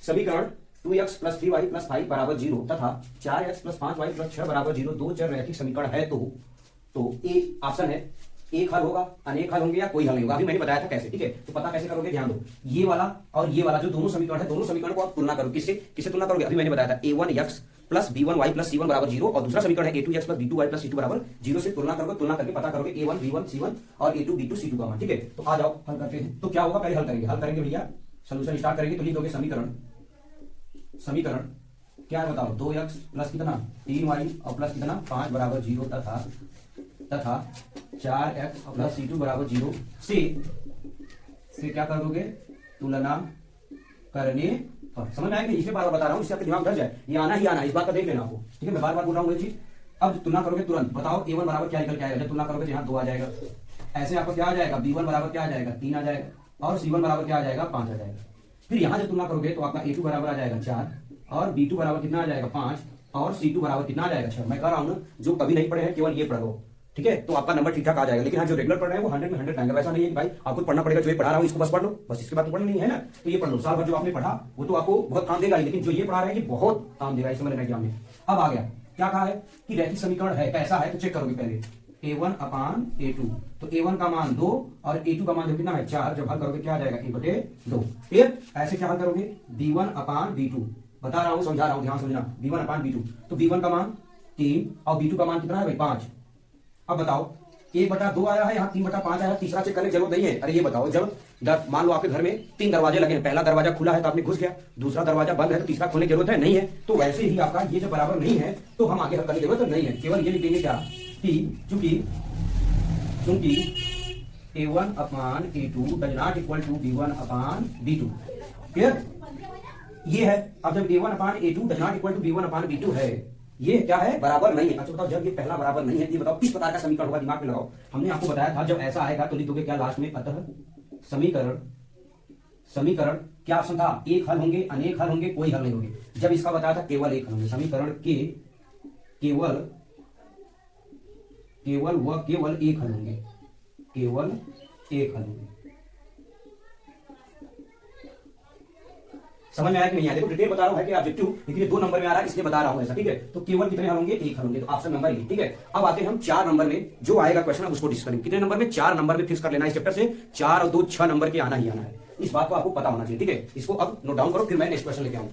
समीकरण 2x plus 3y plus 5 बराबर 0 तथा 4x प्लस 5y प्लस 6 बराबर 0 दो चर रैखिक समीकरण है तो ए ऑप्शन है, एक हल होगा, अनेक हल होंगे या कोई हल नहीं होगा। अभी मैंने बताया था कैसे, ठीक है। तो पता कैसे करोगे, ध्यान दो, ये वाला और ये वाला जो दोनों समीकरण है, दोनों समीकरण को आप तुलना करो। किससे किससे तुलना करोगे? अभी मैंने बताया था a1x plus b1y plus c1 बराबर 0 और दूसरा समीकरण है a2x plus b2y plus c2 बराबर 0 से तुलना करोगे। तुलना करके पता करोगे a1 b1 c1 और a2 b2 c2 का मान, ठीक है। तो आ जाओ हल करते हैं। तो क्या होगा, पहले हल करेंगे भैया, सोल्यूशन स्टार्ट करेंगे। तो लिख दोगे समीकरण क्या है बताओ, 2x प्लस कितना 3y और प्लस कितना 5 बराबर 0 तथा 4x प्लस c2 बराबर 0 से क्या कर दोगे, तुलना करने पर। समझ में आएगी? इसलिए बार बार बता रहा हूँ, इससे आपके दिमाग डर जाए, ये आना ही आना है, इस बात का देख लेना आपको, ठीक है। मैं बार बार बोल रहा हूँ ये चीज। अब तुलना करोगे तुरंत, बताओ a1 बराबर क्या निकल के आएगा। जब तुलना करोगे यहाँ 2 आ जाएगा, ऐसे आपको क्या आ जाएगा, b1 बराबर क्या आ जाएगा 3 आ जाएगा और c1 बराबर क्या आ जाएगा 5 आ जाएगा। फिर यहाँ जब तुलना करोगे तो आपका a2 बराबर आ जाएगा 4 और b2 बराबर कितना आ जाएगा 5 और c2 बराबर कितना आ जाएगा 6। मैं कह रहा हूँ ना, जो कभी नहीं पढ़े हैं केवल ये पढ़ो, ठीक है। तो आपका नंबर ठीक ठाक आ जाएगा। लेकिन हाँ, जो रेगुलर पढ़ रहे हैं वो 100 में 100 लाएंगे। वैसा नहीं है कि भाई आपको पढ़ना पड़ेगा, जो ये पढ़ा रहा हूँ इसको बस पढ़ लो, बस इसके बाद तो पढ़ना नहीं है ना, तो ये पढ़ लो। साल भर जो आपने पढ़ा वो तो आपको बहुत काम देगा ही, लेकिन जो ये पढ़ा रहे हैं ये बहुत काम देगा इस समय एग्जाम में। अब आ गया, क्या कहा है कि रैखिक समीकरण है, कैसा है तो चेक करोगे पहले a1 अपान a2। तो a1 का मान 2 और a2 का मान कितना है 4। जब हल करोगे क्या आ जाएगा 1/2। फिर ऐसे क्या हल करोगे, b1 अपान b2, बता रहा हूं समझा रहा हूं, ध्यान समझना, b1 अपान b2। तो b1 का मान 3 और b2 का मान कितना है भाई 5। अब बताओ 1/2 आया है, यहाँ 3/5 आया है, तीसरा चेक करने की जरूरत नहीं है। अरे ये बताओ, जब मान लो आपके घर में 3 दरवाजे लगे हैं, पहला दरवाजा खुला है तो आपने घुस गया, दूसरा दरवाजा बंद है तो तीसरा खोलने की जरूरत है नहीं है। तो वैसे ही आपका ये जब बराबर नहीं है तो हम आगे हल करने की जरूरत नहीं है, केवल ये लिखेंगे क्या कि चूंकि a1 upon a2 does not equal to b1 upon b2। Clear? ये है। अब जब a1 upon a2 does not equal to b1 upon b2 है, ये क्या है, बराबर नहीं है। अच्छा बताओ, जब ये पहला बराबर नहीं है, ये बताओ किस प्रकार का समीकरण होगा, दिमाग में लगाओ। हमने आपको बताया था जब ऐसा आएगा तो लिख दोगे क्या लास्ट में, अतः समीकरण क्या ऑप्शन था, एक हल होंगे, अनेक हल होंगे, कोई हल नहीं होंगे। जब इसका बताया था केवल एक हल होंगे, समीकरण के केवल एक हल होंगे, केवल एक हल होंगे। समझ में आया कि नहीं आया? देखो डिटेल बता रहा हूं, है कि ऑब्जेक्टिव, लेकिन ये 2 नंबर में आ रहा है इसलिए बता रहा हूं ऐसा, ठीक है। तो केवल कितने हल होंगे, एक हल होंगे। तो ऑप्शन नंबर ये, ठीक है। अब आते हैं हम 4 नंबर में, जो आएगा क्वेश्चन अब उसको डिस्कस करेंगे। कितने नंबर में, 4 नंबर में फिक्स कर लेना इस चैप्टर से, 4 और 2 6 नंबर के आना ही आना है। इस बात को आपको पता होना चाहिए, ठीक है। इसको अब नोट डाउन करो, फिर मैं नेक्स्ट क्वेश्चन लेके आऊँ।